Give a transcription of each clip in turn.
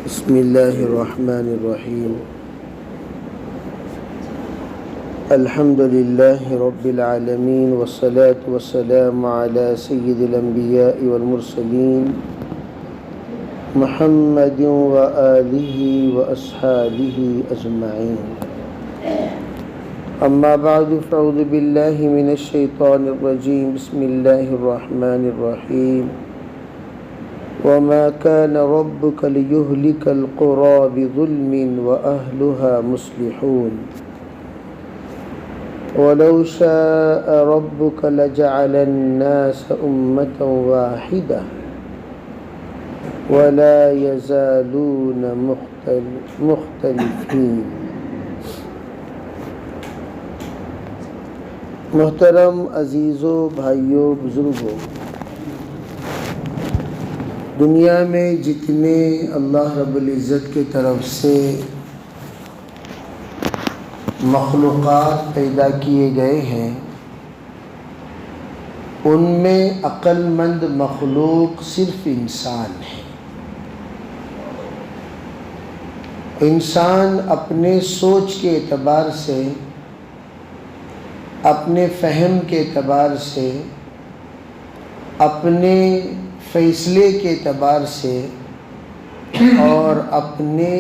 بسم اللہ الرحمن الرحیم الحمد للہ رب العالمین والصلاة والسلام علی سید الانبیاء والمرسلین محمد وآلہ واصحابہ اجمعین اما بعد فاعوذ باللہ من الشیطان الرجیم بسم اللہ الرحمن الرحیم وما كان ربك ليهلك القرى بظلم وأهلها مصلحون ولو شاء ربك لجعل الناس أمة واحدة ولا يزالون مختلفين. محترم عزیزوں، بھائیوں، بزرگوں، دنیا میں جتنے اللہ رب العزت کی طرف سے مخلوقات پیدا کیے گئے ہیں، ان میں عقل مند مخلوق صرف انسان ہے. انسان اپنے سوچ کے اعتبار سے، اپنے فہم کے اعتبار سے، اپنے فیصلے کے اعتبار سے اور اپنے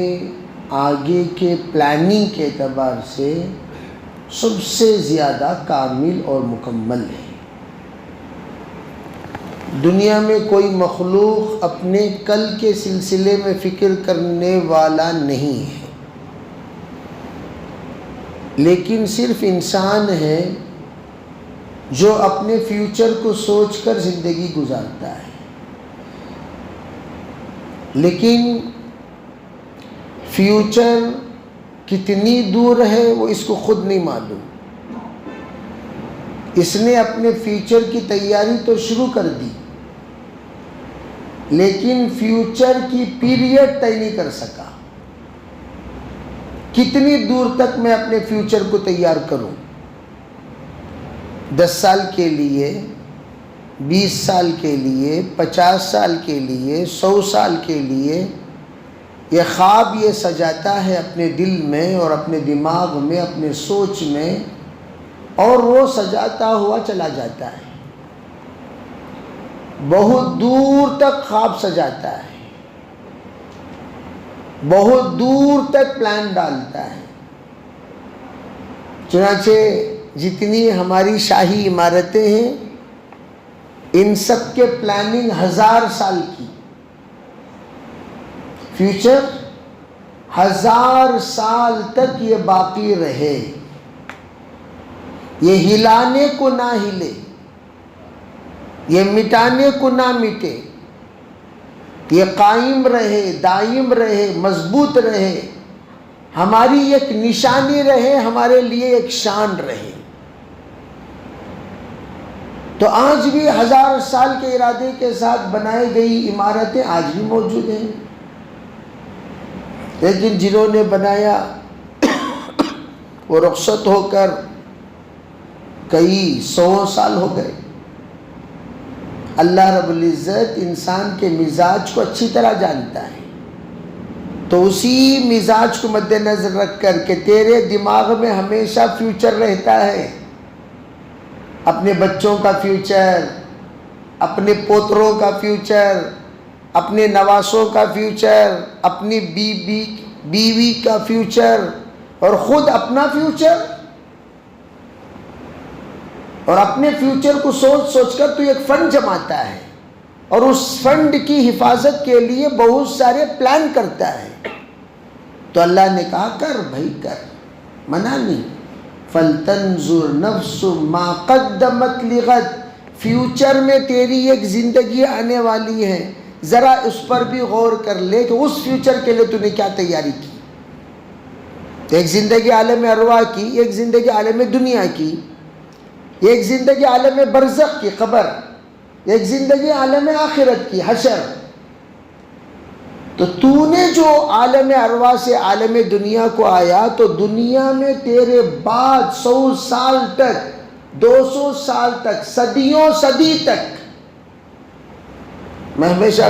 آگے کے پلاننگ کے اعتبار سے سب سے زیادہ کامل اور مکمل ہے. دنیا میں کوئی مخلوق اپنے کل کے سلسلے میں فکر کرنے والا نہیں ہے، لیکن صرف انسان ہے جو اپنے فیوچر کو سوچ کر زندگی گزارتا ہے. لیکن فیوچر کتنی دور ہے وہ اس کو خود نہیں معلوم. اس نے اپنے فیوچر کی تیاری تو شروع کر دی، لیکن فیوچر کی پیریڈ طے نہیں کر سکا. کتنی دور تک میں اپنے فیوچر کو تیار کروں؟ 10 سال کے لیے، 20 سال کے لیے، 50 سال کے لیے، 100 سال کے لیے. یہ خواب یہ سجاتا ہے اپنے دل میں اور اپنے دماغ میں، اپنے سوچ میں، اور وہ سجاتا ہوا چلا جاتا ہے. بہت دور تک خواب سجاتا ہے، بہت دور تک پلان ڈالتا ہے. چنانچہ جتنی ہماری شاہی عمارتیں ہیں، ان سب کے پلاننگ 1000 سال کی. فیوچر 1000 سال تک یہ باقی رہے، یہ ہلانے کو نہ ہلے، یہ مٹانے کو نہ مٹے، یہ قائم رہے، دائم رہے، مضبوط رہے، ہماری ایک نشانی رہے، ہمارے لیے ایک شان رہے. تو آج بھی 1000 سال کے ارادے کے ساتھ بنائی گئی عمارتیں آج بھی موجود ہیں، لیکن جنہوں نے بنایا وہ رخصت ہو کر کئی 100 سال ہو گئے. اللہ رب العزت انسان کے مزاج کو اچھی طرح جانتا ہے، تو اسی مزاج کو مد نظر رکھ کر کہ تیرے دماغ میں ہمیشہ فیوچر رہتا ہے، اپنے بچوں کا فیوچر، اپنے پوتروں کا فیوچر، اپنے نواسوں کا فیوچر، اپنی بیوی کا فیوچر، اور خود اپنا فیوچر. اور اپنے فیوچر کو سوچ سوچ کر تو ایک فنڈ جماتا ہے، اور اس فنڈ کی حفاظت کے لیے بہت سارے پلان کرتا ہے. تو اللہ نے کہا کر بھائی کر، منع نہیں. فَلْتَنْظُرْ نَفْسُ مَا قَدَّمَتْ لِغَدْ، فیوچر میں تیری ایک زندگی آنے والی ہے، ذرا اس پر بھی غور کر لے کہ اس فیوچر کے لیے تو نے کیا تیاری کی. ایک زندگی عالم ارواح کی، ایک زندگی عالم دنیا کی، ایک زندگی عالم برزخ کی، قبر، ایک زندگی عالم آخرت کی، حشر. تو نے جو عالم ارواح سے عالم دنیا کو آیا، تو دنیا میں تیرے بعد 100 سال تک، 200 سال تک، صدیوں صدی تک، میں ہمیشہ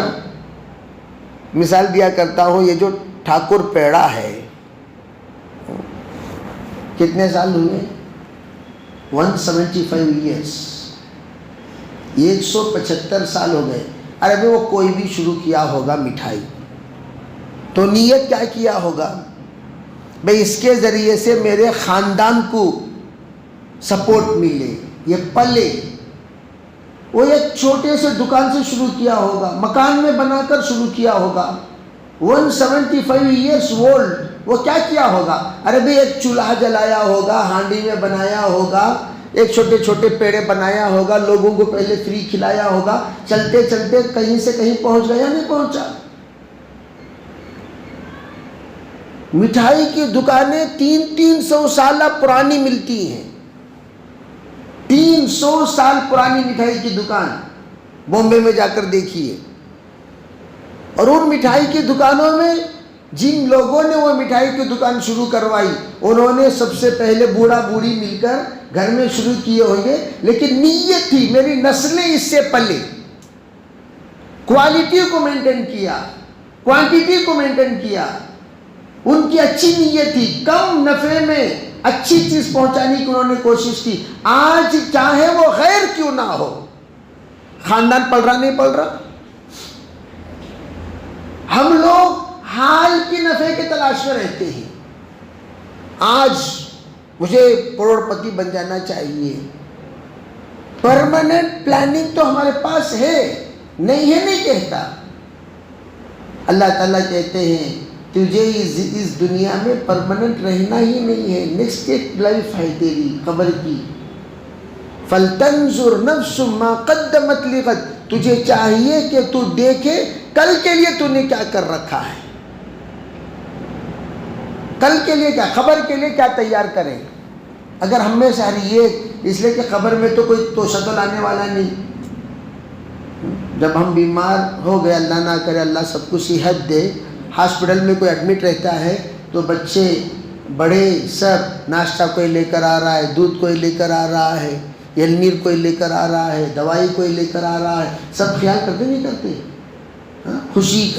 مثال دیا کرتا ہوں، یہ جو ٹھاکر پیڑا ہے کتنے سال ہوئے؟ 175 ایئرس، 175 سال ہو گئے۔ ارے بھی وہ کوئی بھی شروع کیا ہوگا مٹھائی، تو نیت کیا کیا ہوگا؟ بھئی اس کے ذریعے سے میرے خاندان کو سپورٹ ملے، یہ پلے۔ وہ ایک چھوٹے سے دکان سے شروع کیا ہوگا، مکان میں بنا کر شروع کیا ہوگا۔ 175 ایئرس اولڈ، وہ کیا کیا ہوگا؟ ارے بھئی ایک چولہا جلایا ہوگا، ہانڈی میں بنایا ہوگا، ایک چھوٹے چھوٹے پیڑے بنایا ہوگا، لوگوں کو پہلے فری کھلایا ہوگا، چلتے چلتے کہیں سے کہیں پہنچ گیا، نہیں پہنچا۔ مٹھائی کی دکانیں 300 سال پرانی ملتی ہیں، 300 سال پرانی مٹھائی کی دکان بامبے میں جا کر دیکھیے۔ اور ان مٹھائی کی دکانوں میں جن لوگوں نے وہ مٹھائی کی دکان شروع کروائی، انہوں نے سب سے پہلے بوڑھا بوڑھی مل کر گھر میں شروع کیے ہوں گے، لیکن نیت تھی میری نسلیں اس سے پلے، کوالٹی کو مینٹین کیا، کوانٹیٹی کو مینٹین کیا۔ ان کی اچھی نیت تھی، کم نفع میں اچھی چیز پہنچانے کی انہوں نے کوشش کی۔ آج چاہے وہ غیر کیوں نہ ہو، خاندان پل رہا نہیں پل رہا، ہم لوگ حال کی نفع کے تلاش میں رہتے ہیں۔ آج مجھے کروڑ پتی بن جانا چاہیے، پرماننٹ پلاننگ تو ہمارے پاس ہے، نہیں ہے نہیں کہتا۔ اللہ تعالیٰ کہتے ہیں تجھے اس دنیا میں پرماننٹ رہنا ہی نہیں ہے، نیکسٹ ایک لائف ہے تیری قبر کی۔ فَلْتَنْظُرْ نَفْسٌ مَا قَدَّمَتْ لِغَدٍ، تجھے چاہیے کہ تو دیکھے کل کے لیے تو نے کیا کر رکھا ہے، کل کے لیے کیا، خبر کے لیے کیا تیار کریں۔ اگر ہم میں سے ہر یہ اس لیے کہ خبر میں تو کوئی توشہ تو لانے والا نہیں، جب ہم بیمار ہو گئے، اللہ نہ کرے، اللہ سب کو صحت دے، ہاسپٹل میں کوئی ایڈمٹ رہتا ہے تو بچے بڑے سب ناشتہ کوئی لے کر آ رہا ہے، دودھ کوئی لے کر آ رہا ہے، یلنیر کوئی لے کر آ رہا ہے، دوائی کوئی لے کر آ رہا ہے، سب خیال کرتے نہیں کرتے؟ خوشی،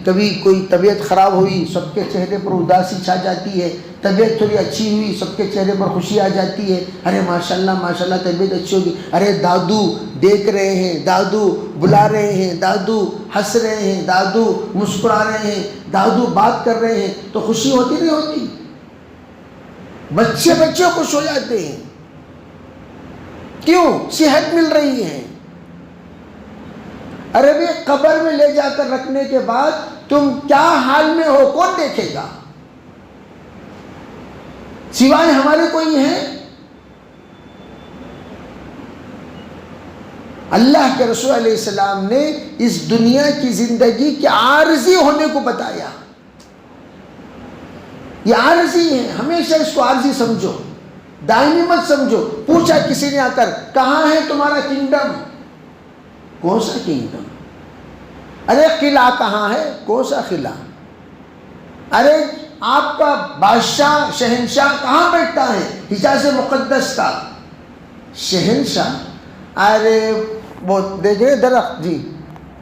کبھی کوئی طبیعت خراب ہوئی، سب کے چہرے پر اداسی چھا جاتی ہے، طبیعت تھوڑی اچھی ہوئی، سب کے چہرے پر خوشی آ جاتی ہے، ارے ماشاءاللہ ماشاءاللہ طبیعت اچھی ہوگی، ارے دادو دیکھ رہے ہیں، دادو بلا رہے ہیں، دادو ہنس رہے ہیں، دادو مسکرا رہے ہیں، دادو بات کر رہے ہیں، تو خوشی ہوتی نہیں ہوتی؟ بچے خوش ہو جاتے ہیں، کیوں؟ صحت مل رہی ہے۔ ارے بھی قبر میں لے جا کر رکھنے کے بعد تم کیا حال میں ہو کون دیکھے گا؟ سوائے ہمارے کوئی ہے؟ اللہ کے رسول علیہ السلام نے اس دنیا کی زندگی کے عارضی ہونے کو بتایا۔ یہ عارضی ہے، ہمیشہ اس کو عارضی سمجھو، دائمی مت سمجھو۔ پوچھا کسی نے آ کر کہاں ہے تمہارا کنگڈم؟ کون سا کنگڈم؟ ارے قلعہ کہاں ہے؟ کون سا قلعہ؟ ارے آپ کا بادشاہ شہنشاہ کہاں بیٹھتا ہے؟ حجاز مقدس کا شہنشاہ؟ ارے وہ دیکھ رہے درخت، جی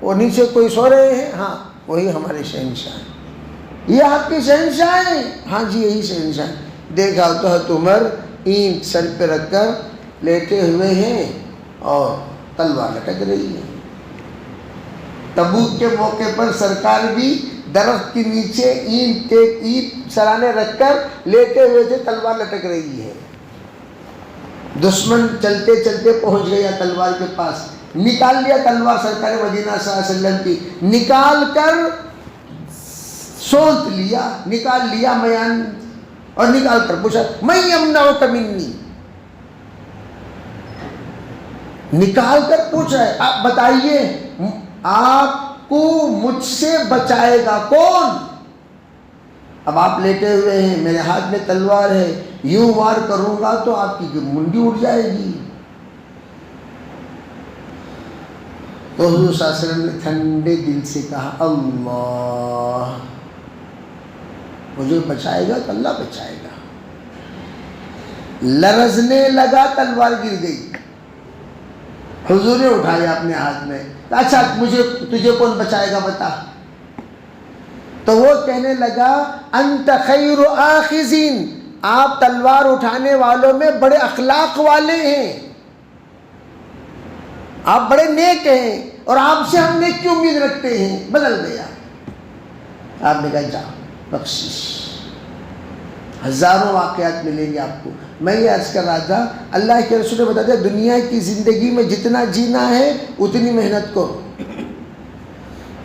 وہ نیچے کوئی سو رہے ہیں، ہاں وہی ہمارے شہنشاہ ہیں۔ یہ آپ کے شہنشاہ ہیں؟ ہاں جی یہی شہنشاہ ہیں۔ دیکھا تو حضرت عمر اینٹ سر پہ رکھ کر لیٹے ہوئے ہیں اور تلوار لٹک رہی ہے۔ تبوک کے موقع پر سرکار بھی درخت کے نیچے اینٹ سرانے رکھ کر لیٹے ہوئے تھے، تلوار لٹک رہی ہے۔ دشمن چلتے چلتے پہنچ گیا تلوار کے پاس، نکال لیا تلوار سرکار مدینہ صلی اللہ علیہ وسلم کی، نکال کر سونت لیا، نکال لیا میان، اور نکال کر پوچھا میں یمنعک منی، نکال کر پوچھ رہا ہے آپ بتائیے آپ کو مجھ سے بچائے گا کون؟ اب آپ لیٹے ہوئے ہیں، میرے ہاتھ میں تلوار ہے، یوں وار کروں گا تو آپ کی منڈی اٹھ جائے گی۔ تو حضور صلی اللہ علیہ وسلم نے ٹھنڈے دل سے کہا اللہ مجھے بچائے گا تو اللہ بچائے گا۔ لرزنے لگا، تلوار گر گئی، حضور نے اٹھایا اپنے ہاتھ میں، اچھا تجھے کون بچائے گا بتا؟ کہنے لگا انت خیر آخذین، آپ تلوار اٹھانے والوں میں بڑے اخلاق والے ہیں، آپ بڑے نیک ہیں، اور آپ سے ہم نیک کی امید رکھتے ہیں۔ بدل گیا۔ آپ نے کہا جا بخشش۔ ہزاروں واقعات ملیں گے آپ کو۔ میں یہ عرض کر رہا تھا، اللہ کے رسول نے بتا دیا دنیا کی زندگی میں جتنا جینا ہے اتنی محنت کرو،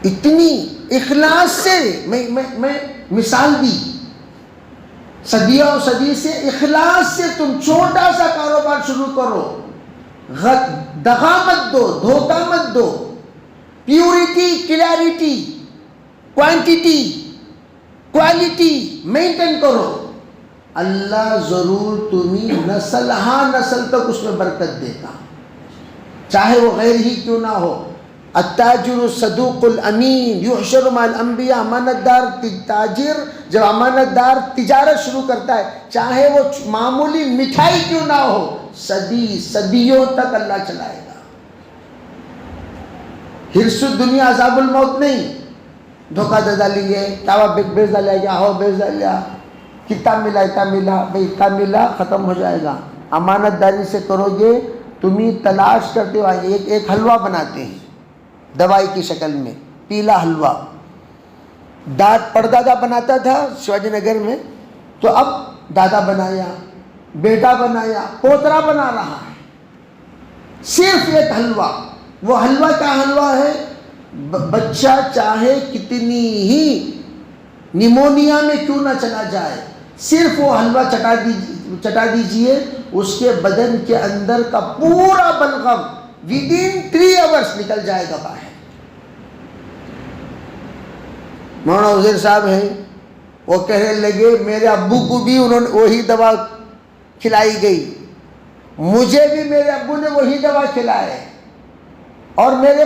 اتنی اخلاص سے۔ میں مثال دی، صدیوں صدی سے اخلاص سے تم چھوٹا سا کاروبار شروع کرو، دغا مت دو، دھوکہ مت دو، purity, clarity, quantity, quality maintain کرو، اللہ ضرور تمہیں نسل ہاں نسل تک اس میں برکت دے گا، چاہے وہ غیر ہی کیوں نہ ہو۔ التاجر الصدوق الامین یحشر مع الانبیاء، امانت دار تاجر جب امانت دار تجارت شروع کرتا ہے، چاہے وہ معمولی مٹھائی کیوں نہ ہو، صدیوں تک اللہ چلائے گا۔ حرص الدنیا عذاب الموت نہیں، دھوکہ دے ڈالیے، کعوہ بیچ ڈالیا، ہو بیچ ڈالیا، کتنا ملا اتنا ملا، بھائی اتنا ملا ختم ہو جائے گا۔ امانت داری سے کرو گے، تمہیں تلاش کرتے ہوئے ایک حلوہ بناتے ہیں دوائی کی شکل میں، پیلا حلوہ، پردادا بناتا تھا شیواجی نگر میں، تو اب دادا بنایا، بیٹا بنایا، پوترا بنا رہا ہے، صرف ایک حلوہ۔ وہ حلوہ کیا حلوہ ہے؟ بچہ چاہے کتنی ہی نیمونیا میں کیوں نہ چلا جائے، صرف وہ حلوہ چٹا دیجئے، اس کے بدن کے اندر کا پورا بلغم within 3 hours نکل جائے گا باہر۔ مولانا عزیر صاحب ہیں، وہ کہنے لگے میرے ابو کو بھی انہوں نے وہی دوا کھلائی گئی، مجھے بھی میرے ابو نے وہی دوا کھلائے، اور میرے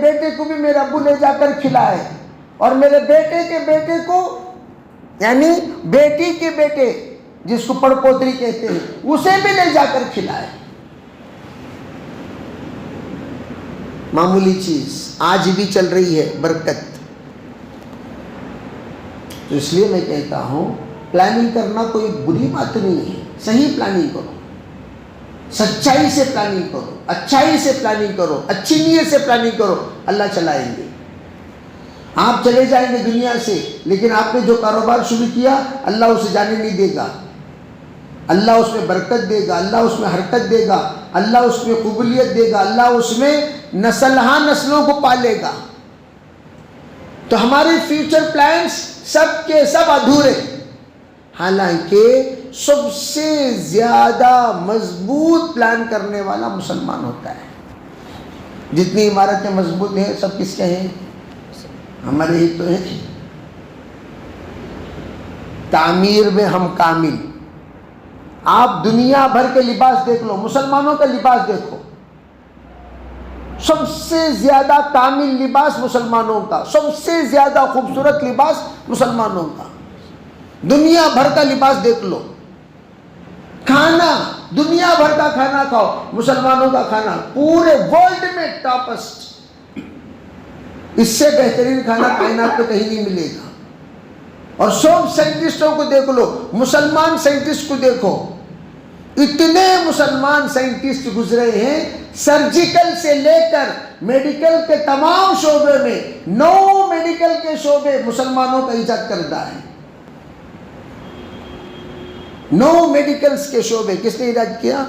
بیٹے کو بھی میرے ابو لے جا کر کھلائے، اور میرے بیٹے کے بیٹے کو، یعنی بیٹی کے بیٹے جس کو پڑ پوتری کہتے ہیں، اسے بھی لے جا کر کھلائے۔ معمولی چیز آج بھی چل رہی ہے برکت۔ تو اس لیے میں کہتا ہوں پلاننگ کرنا کوئی بری بات نہیں ہے، صحیح پلاننگ کرو، سچائی سے پلاننگ کرو، اچھائی سے پلاننگ کرو، اچھی نیت سے پلاننگ کرو، اللہ چلائیں گے۔ آپ چلے جائیں گے دنیا سے، لیکن آپ نے جو کاروبار شروع کیا اللہ اسے جانے نہیں دے گا، اللہ اس میں برکت دے گا، اللہ اس میں حرکت دے گا، اللہ اس میں قبولیت دے گا، اللہ اس میں نسل ہاں نسلوں کو پالے گا۔ تو ہمارے فیوچر پلانس سب کے سب ادھورے، حالانکہ سب سے زیادہ مضبوط پلان کرنے والا مسلمان ہوتا ہے۔ جتنی عمارتیں مضبوط ہیں سب کس کے ہیں؟ ہمارے ہی تو ہیں۔ تعمیر میں ہم کامل۔ آپ دنیا بھر کے لباس دیکھ لو، مسلمانوں کا لباس دیکھو، سب سے زیادہ کامل لباس مسلمانوں کا، سب سے زیادہ خوبصورت لباس مسلمانوں کا۔ دنیا بھر کا لباس دیکھ لو، کھانا دنیا بھر کا کھانا کھاؤ، مسلمانوں کا کھانا پورے ورلڈ میں ٹاپسٹ، اس سے بہترین کھانا کائنات میں کہیں نہیں ملے گا۔ اور سب سائنٹسٹوں کو دیکھ لو، مسلمان سائنٹسٹ کو دیکھو، اتنے مسلمان سائنٹسٹ گزرے ہیں، سرجیکل سے لے کر میڈیکل کے تمام شعبے میں 9 میڈیکل کے شعبے مسلمانوں کا ایجاد کردہ ہے۔ 9 میڈیکلز کے شعبے کس نے ایجاد کیا؟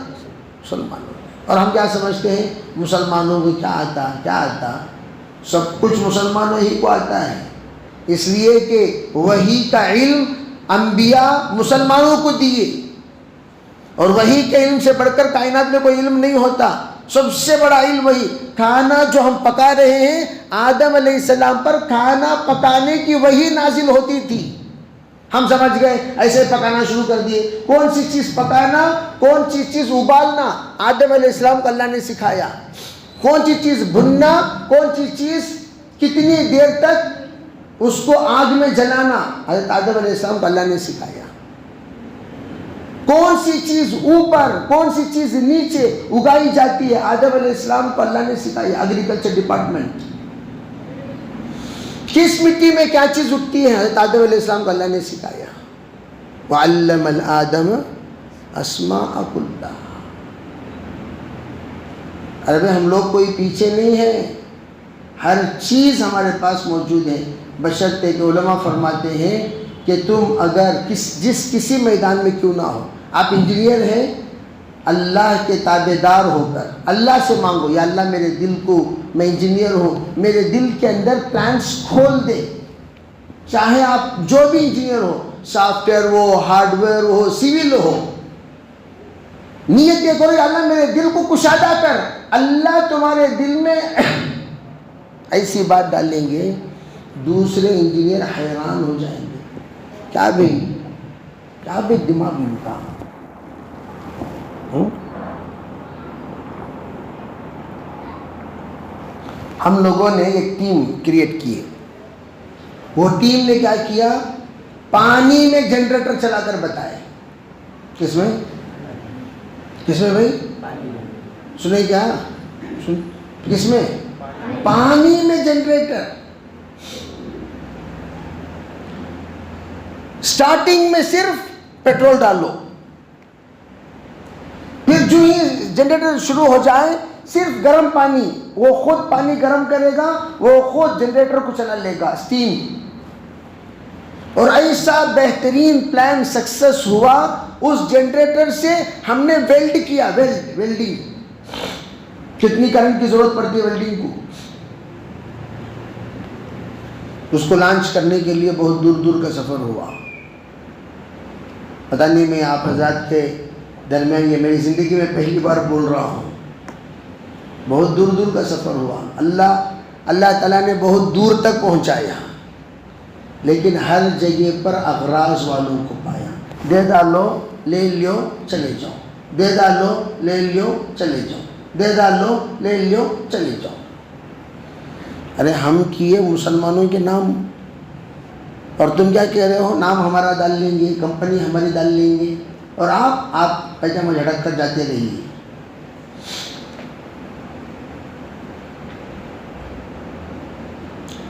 مسلمانوں۔ اور ہم کیا سمجھتے ہیں مسلمانوں کو کیا آتا؟ سب کچھ مسلمانوں ہی کو آتا ہے، اس لیے کہ وحی کا علم انبیاء مسلمانوں کو دیے، اور وحی کے علم سے بڑھ کر کائنات میں کوئی علم نہیں ہوتا۔ سب سے بڑا علم وہی، کھانا جو ہم پکا رہے ہیں، آدم علیہ السلام پر کھانا پکانے کی وحی نازل ہوتی تھی، ہم سمجھ گئے ایسے پکانا شروع کر دیے۔ کون سی چیز پکانا، کون سی چیز ابالنا، آدم علیہ السلام کو اللہ نے سکھایا۔ کون سی چیز بھننا، کون سی چیز کتنی دیر تک اس کو آگ میں جلانا، حضرت آدم علیہ السلام کو اللہ نے سکھایا۔ کون سی چیز اوپر، کون سی چیز نیچے اگائی جاتی ہے، آدم علیہ السلام کو اللہ نے سکھایا، ایگریکلچر ڈپارٹمنٹ۔ کس مٹی میں کیا چیز اٹھتی ہے؟ حضرت آدم علیہ السلام کو اللہ نے سکھایا. وَعَلَّمَ الْآدَمَ أَسْمَاءَ كُلَّهَا. ارے ہم لوگ کوئی پیچھے نہیں ہیں، ہر چیز ہمارے پاس موجود ہے. بشرطے کہ علماء فرماتے ہیں کہ تم اگر جس کسی میدان میں کیوں نہ ہو، آپ انجینئر ہیں، اللہ کے تابعدار ہو کر اللہ سے مانگو، یا اللہ میرے دل کو، میں انجینئر ہوں، میرے دل کے اندر پلانس کھول دے. چاہے آپ جو بھی انجینئر ہو، سافٹ ویئر ہو، ہارڈ ویئر ہو، سیول ہو، نیت یہ کرو یا اللہ میرے دل کو کشادہ کر. اللہ تمہارے دل میں ایسی بات ڈالیں گے، دوسرے انجینئر حیران ہو جائیں گے. کیا بھی دماغ ان کا. ہم لوگوں نے ایک ٹیم کریٹ کی ہے. وہ ٹیم نے کیا کیا؟ پانی میں جنریٹر چلا کر بتائے. کس میں بھائی سنے کیا؟ کس میں؟ پانی میں جنریٹر. سٹارٹنگ میں صرف پیٹرول ڈالو، پھر جو ہی جنریٹر شروع ہو جائے صرف گرم پانی، وہ خود پانی گرم کرے گا، وہ خود جنریٹر کو چلا لے گا، اسٹیم. اور ایسا بہترین پلان سکسس ہوا. اس جنریٹر سے ہم نے ویلڈ کیا. ویلڈنگ کتنی کرنٹ کی ضرورت پڑتی ہے ویلڈنگ کو. اس کو لانچ کرنے کے لیے بہت دور دور کا سفر ہوا. پتہ نہیں میں آپ حضرات کے درمیان یہ میری زندگی میں پہلی بار بول رہا ہوں. بہت دور دور کا سفر ہوا. اللہ تعالیٰ نے بہت دور تک پہنچایا، لیکن ہر جگہ پر اغراض والوں کو پایا. دے ڈالو لے لیو چلے جاؤ، دے ڈالو لے لیو چلے جاؤ، دے ڈالو لے لیو چلے جاؤ. ارے ہم کیے مسلمانوں کے نام، اور تم کیا کہہ رہے ہو؟ نام ہمارا ڈال لیں گے، کمپنی ہماری ڈال لیں گے، اور آپ پیجامہ جھڑک کر جاتے رہیے.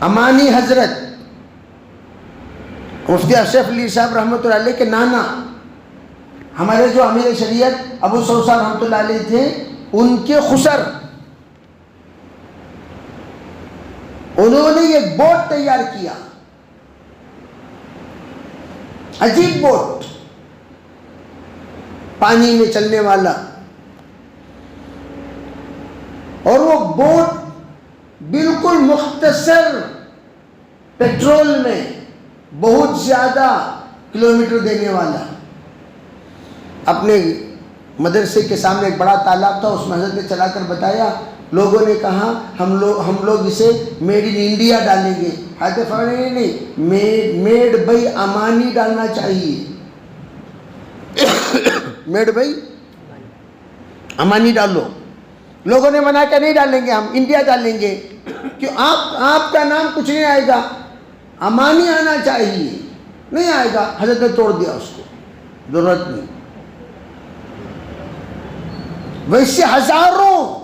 امانی حضرت مفتی اشرف علی صاحب رحمۃ اللہ علیہ کے نانا، ہمارے جو امیر شریعت ابو سعود صاحب رحمۃ اللہ علیہ تھے، ان کے خسر، انہوں نے ایک بوٹ تیار کیا، عجیب بوٹ، پانی میں چلنے والا. اور وہ بوٹ بالکل مختصر پیٹرول میں بہت زیادہ کلومیٹر دینے والا. اپنے مدرسے کے سامنے ایک بڑا تالاب تھا، اس میں حضرت نے چلا کر بتایا. لوگوں نے کہا ہم لوگ اسے میڈ ان انڈیا ڈالیں گے. حضرت فرمایا نہیں، میڈ بائی امانی ڈالنا چاہیے. میڈ بائی امانی ڈالو. لوگوں نے منع کیا نہیں ڈالیں گے، ہم انڈیا ڈالیں گے. کیوں؟ آپ کا نام کچھ نہیں آئے گا، امانی آنا چاہیے. نہیں آئے گا. حضرت نے توڑ دیا اس کو، ضرورت نہیں. ویسے ہزاروں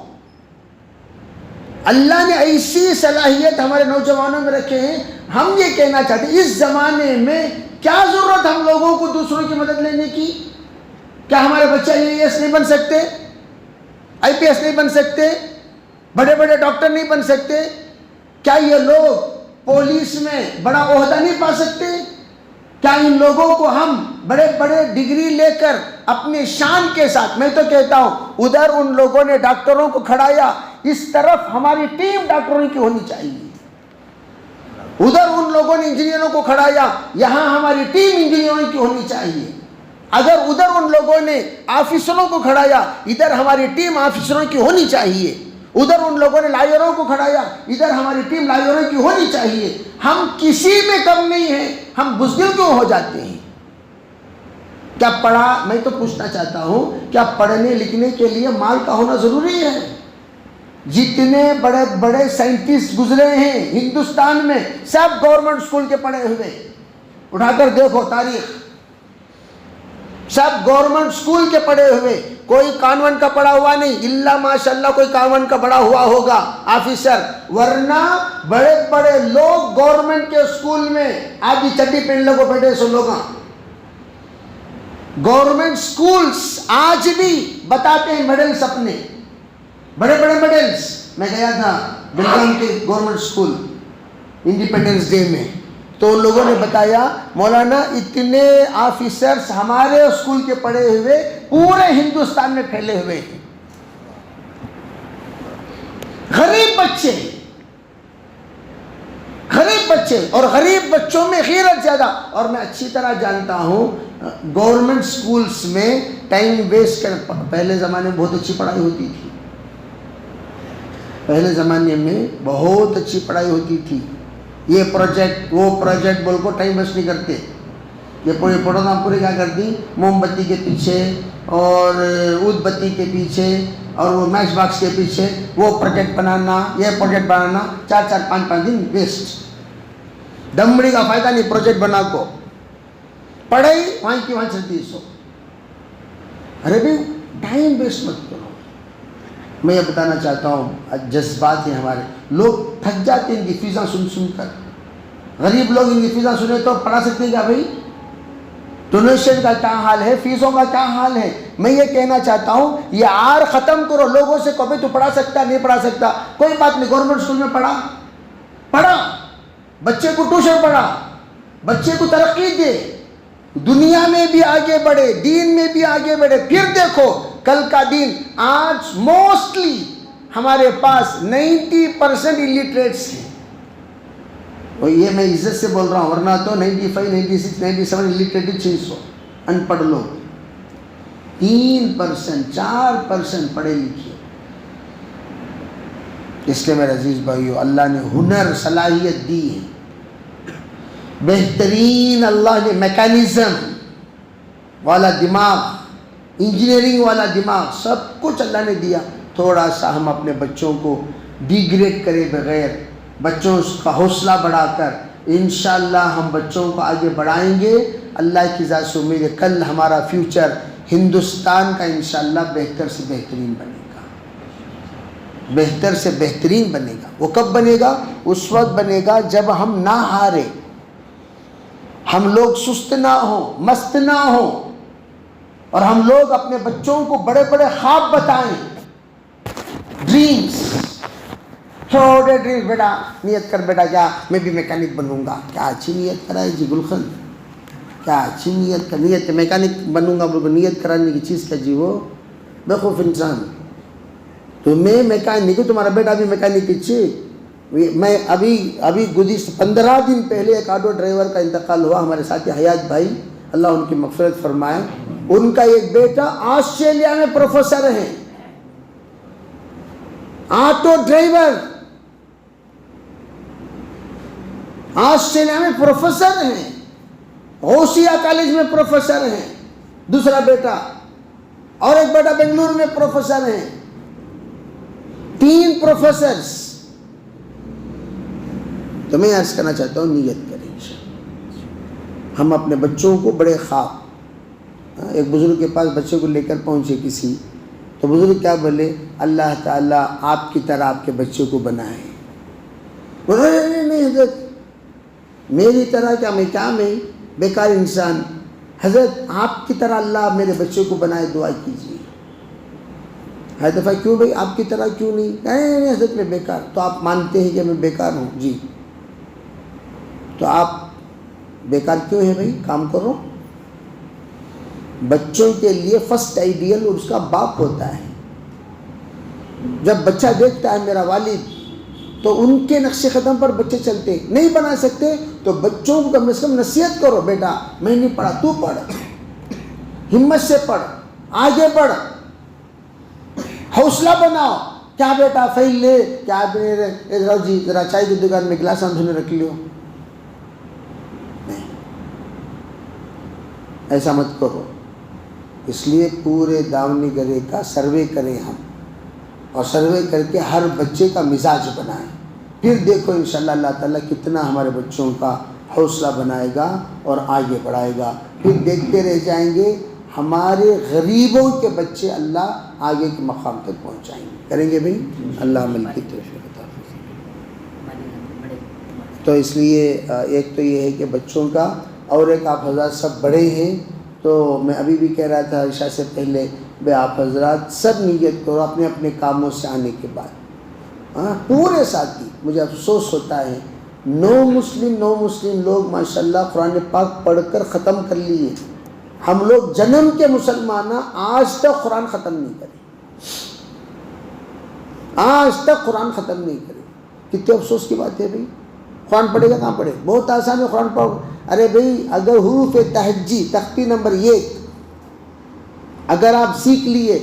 اللہ نے ایسی صلاحیت ہمارے نوجوانوں میں رکھے ہیں. ہم یہ کہنا چاہتے ہیں اس زمانے میں کیا ضرورت ہم لوگوں کو دوسروں کی مدد لینے کی؟ کیا ہمارے بچے IAS نہیں بن سکتے، IPS نہیں بن سکتے، بڑے بڑے ڈاکٹر نہیں بن سکتے؟ کیا یہ لوگ پولیس میں بڑا عہدہ نہیں پا سکتے؟ کیا ان لوگوں کو ہم بڑے بڑے ڈگری لے کر اپنے شان کے ساتھ، میں تو کہتا ہوں ادھر ان لوگوں نے ڈاکٹروں کو کھڑایا، اس طرف ہماری ٹیم ڈاکٹروں کی ہونی چاہیے. ادھر ان لوگوں نے انجینئروں کو کھڑایا، یہاں ہماری ٹیم انجینئروں کی ہونی چاہیے. اگر ادھر ان لوگوں نے آفیسروں کو کھڑایا، ادھر ہماری ٹیم آفیسروں کی ہونی چاہیے. ادھر ان لوگوں نے لائروں کو کھڑایا، ادھر ہماری ٹیم لائروں کی ہونی چاہیے. ہم کسی میں کم نہیں ہیں، ہم بزدل کیوں ہو جاتے ہیں؟ کیا پڑھا؟ میں تو پوچھنا چاہتا ہوں، کیا پڑھنے لکھنے کے لیے مال کا ہونا ضروری ہے؟ جتنے بڑے بڑے سائنٹسٹ گزرے ہیں ہندوستان میں، سب گورنمنٹ اسکول کے پڑھے ہوئے. اٹھا کر دیکھو تاریخ، سب گورنمنٹ اسکول کے پڑھے ہوئے. کوئی کانوینٹ کا پڑھا ہوا نہیں، الا ماشاء اللہ کوئی کانوینٹ کا پڑھا ہوا ہوگا آفیسر، ورنہ بڑے بڑے لوگ گورنمنٹ کے اسکول میں آج بھی چٹی پہن لوگوں بیٹھے سو لوگ، گورنمنٹ اسکولس آج بھی بتاتے ہیں میڈلس اپنے، بڑے بڑے میڈلس۔ میں گیا تھا بلگام کے گورنمنٹ اسکول انڈیپینڈنس ڈے میں، تو ان لوگوں نے بتایا مولانا اتنے آفیسرس ہمارے اسکول کے پڑھے ہوئے پورے ہندوستان میں پھیلے ہوئے ہیں، غریب بچے، غریب بچے، اور غریب بچوں میں غیرت زیادہ۔ اور میں اچھی طرح جانتا ہوں گورنمنٹ سکولز میں ٹائم ویسٹ کر، پہلے زمانے میں بہت اچھی پڑھائی ہوتی تھی، پہلے زمانے میں بہت اچھی پڑھائی ہوتی تھی، یہ پروجیکٹ وہ پروجیکٹ بول کو ٹائم ویسٹ نہیں کرتے، یہ پورے پروگرام پورے کیا کرتی، موم بتی کے پیچھے اور اود بتی کے پیچھے اور وہ میچ باکس کے پیچھے وہ پروجیکٹ بنانا، یہ پروجیکٹ بنانا، 4-4 5-5 دن ویسٹ، دمڑی کا فائدہ نہیں پروجیکٹ بنا کو، پڑھائی وہاں کی وہاں چلتی سو۔ ارے بھائی ٹائم ویسٹ مت کرو۔ میں یہ بتانا چاہتا ہوں جذبات ہیں ہمارے، لوگ تھک جاتے ہیں ان کی فیساں سن سن کر، غریب لوگ ان کی فیساں سنے تو پڑھا سکتے ہیں کیا بھائی؟ ڈونیشن کا کیا حال ہے، فیسوں کا کیا حال ہے؟ میں یہ کہنا چاہتا ہوں یہ آر ختم کرو، لوگوں سے کبھی تو پڑھا سکتا نہیں پڑھا سکتا، کوئی بات نہیں، گورنمنٹ اسکول میں پڑھا، بچے کو ٹیوشن پڑھا، بچے کو ترقی دے، دنیا میں بھی آگے بڑھے، دین میں بھی آگے بڑھے۔ پھر دیکھو کل کا دن، آج موسٹلی ہمارے پاس 90% الٹریٹس ہیں، اور یہ میں عزت سے بول رہا ہوں، ورنہ تو 95 96 97 الٹریٹ چیز ہو، ان پڑھ لوگ 3% 4% پڑھے لکھے۔ اس لیے میرے عزیز بھائیو، اللہ نے ہنر صلاحیت دی ہے، بہترین اللہ نے میکانزم والا دماغ، انجینئرنگ والا دماغ، سب کچھ اللہ نے دیا۔ تھوڑا سا ہم اپنے بچوں کو ڈیگریڈ کرے بغیر، بچوں کا حوصلہ بڑھا کر انشاءاللہ ہم بچوں کو آگے بڑھائیں گے، اللہ کی ذات سے امید ہے کل ہمارا فیوچر ہندوستان کا انشاءاللہ بہتر سے بہترین بنے گا، بہتر سے بہترین بنے گا۔ وہ کب بنے گا؟ اس وقت بنے گا جب ہم نہ ہارے، ہم لوگ سست نہ ہوں، مست نہ ہوں، اور ہم لوگ اپنے بچوں کو بڑے بڑے خواب بتائیں، ڈریمز، چھوٹے ڈریمز۔ بیٹا نیت کر بیٹا، کیا میں بھی میکینک بنوں گا، کیا اچھی نیت کرائے جی گلخن، کیا اچھی نیت نیت میکینک بنوں گا، بلکہ نیت کرانے کی چیز کیا جی، وہ بیوقوف انسان۔ تو میں میکینک ہوں، تمہارا بیٹا بھی میکینک پیچھے۔ میں ابھی گزشتہ 15 دن پہلے ایک آٹو ڈرائیور کا انتقال ہوا، ہمارے ساتھی حیات بھائی، اللہ ان کی مغفرت فرمائے۔ ان کا ایک بیٹا آسٹریلیا میں پروفیسر ہے، آٹو ڈرائیور، آسٹریلیا میں پروفیسر ہیں، غوثیہ کالج میں پروفیسر ہیں دوسرا بیٹا، اور ایک بیٹا بنگلور میں پروفیسر ہیں، 3 پروفیسرز۔ تو میں عرض کرنا چاہتا ہوں نیت کریں ہم اپنے بچوں کو بڑے خواب۔ ایک بزرگ کے پاس بچے کو لے کر پہنچے کسی، تو بزرگ کیا بولے، اللہ تعالیٰ آپ کی طرح آپ کے بچے کو بنائے۔ بولے نہیں حضرت میری طرح کیا، میں بیکار انسان، حضرت آپ کی طرح اللہ میرے بچے کو بنائے، دعا کیجیے۔ ہر دفعہ کیوں بھائی آپ کی طرح کیوں نہیں؟ نہیں حضرت میں بیکار۔ تو آپ مانتے ہیں کہ میں بیکار ہوں؟ جی۔ تو آپ بیکار کیوں ہیں بھائی؟ کام کرو۔ بچوں کے لیے فرسٹ آئیڈیل اس کا باپ ہوتا ہے۔ جب بچہ دیکھتا ہے میرا والد، تو ان کے نقش قدم پر بچے چلتے، نہیں بنا سکتے تو بچوں کو کم از کم نصیحت کرو، بیٹا میں نہیں پڑھا تو پڑھ، ہمت سے پڑھ، آگے بڑھ، حوصلہ بناؤ۔ کیا بیٹا فیل لے، کیا جی ذرا چائے کی دکان میں گلاس دھونے رکھ لیو، نہیں ایسا مت کرو۔ اس لیے پورے داونی گرے کا سروے کریں ہم، اور سروے کر کے ہر بچے کا مزاج بنائیں، پھر دیکھو انشاءاللہ اللہ تعالیٰ کتنا ہمارے بچوں کا حوصلہ بنائے گا اور آگے بڑھائے گا۔ پھر دیکھتے رہ جائیں گے ہمارے غریبوں کے بچے اللہ آگے کے مقام تک پہنچائیں گے. کریں گے بھائی؟ اللہ عمل کی توفیق عطا فرمائے. تو اس لیے ایک تو یہ ہے کہ بچوں کا، اور ایک آپ حضرات سب بڑے ہیں، تو میں ابھی بھی کہہ رہا تھا عشاء سے پہلے، بھائی آپ حضرات سب نیت کرو اپنے اپنے کاموں سے آنے کے بعد. پورے ساتھی، مجھے افسوس ہوتا ہے نو مسلم لوگ ماشاءاللہ قرآن پاک پڑھ کر ختم کر لیے. ہم لوگ جنم کے مسلمان آج تک قرآن ختم نہیں کرے، آج تک قرآن ختم نہیں کرے. کتنے افسوس کی بات ہے بھائی. قرآن پڑھے گا کہاں پڑھے؟ بہت آسان ہے قرآن پڑھو. ارے بھائی اگر حروف تہجی تختی نمبر 1 اگر آپ سیکھ لیے،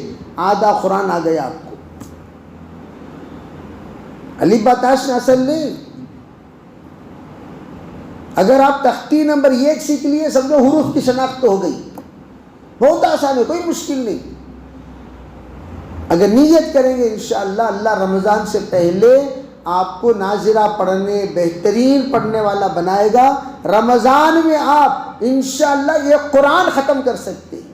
آدھا قرآن آ گیا آپ کو. الف با تا ش اصل نہیں. اگر آپ تختی نمبر 1 سیکھ لیے، سمجھو حروف کی شناخت ہو گئی. بہت آسان ہے، کوئی مشکل نہیں. اگر نیت کریں گے انشاءاللہ اللہ رمضان سے پہلے آپ کو ناظرہ پڑھنے، بہترین پڑھنے والا بنائے گا. رمضان میں آپ انشاءاللہ یہ قرآن ختم کر سکتے ہیں.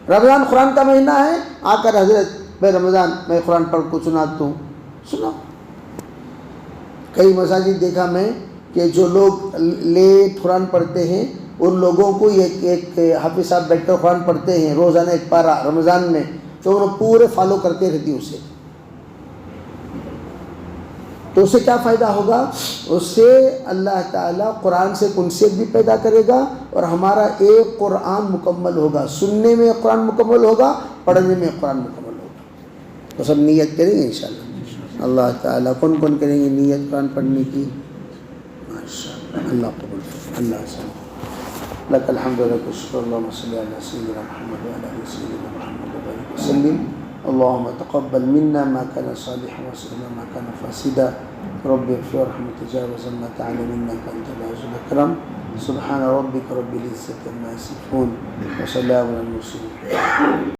رمضان قرآن کا مہینہ ہے، آ کر حضرت بھائی رمضان میں قرآن پڑھ کو سناتا ہوں، سنو. کئی مساجد دیکھا میں کہ جو لوگ لیٹ قرآن پڑھتے ہیں ان لوگوں کو ایک حافظ صاحب بیٹھ کر قرآن پڑھتے ہیں روزانہ ایک پارہ رمضان میں، تو وہ پورے فالو کرتے رہتی اسے. تو اس سے کیا فائدہ ہوگا؟ اس سے اللہ تعالیٰ قرآن سے کنسیت بھی پیدا کرے گا اور ہمارا ایک قرآن مکمل ہوگا. سننے میں قرآن مکمل ہوگا، پڑھنے میں قرآن مکمل ہوگا. تو سب نیت کریں گے انشاءاللہ. اللہ تعالیٰ کون کون کریں گے نیت قرآن پڑھنے کی؟ ماشاءاللہ. اللہ قبول کرے. اللہ سے لک الحمد لک الشکر. اللہم صلی علی سیدنا محمد وعلی آل سیدنا محمد وبارک وسلم. اللهم تقبل منا ما كان صالحا وسلم ما كان فاسدا. رب اغفر وارحم وتجاوز عما تعالى منك انت العزيز الاكرم. سبحان ربك رب العزة عما يصفون وسلام على المرسلين.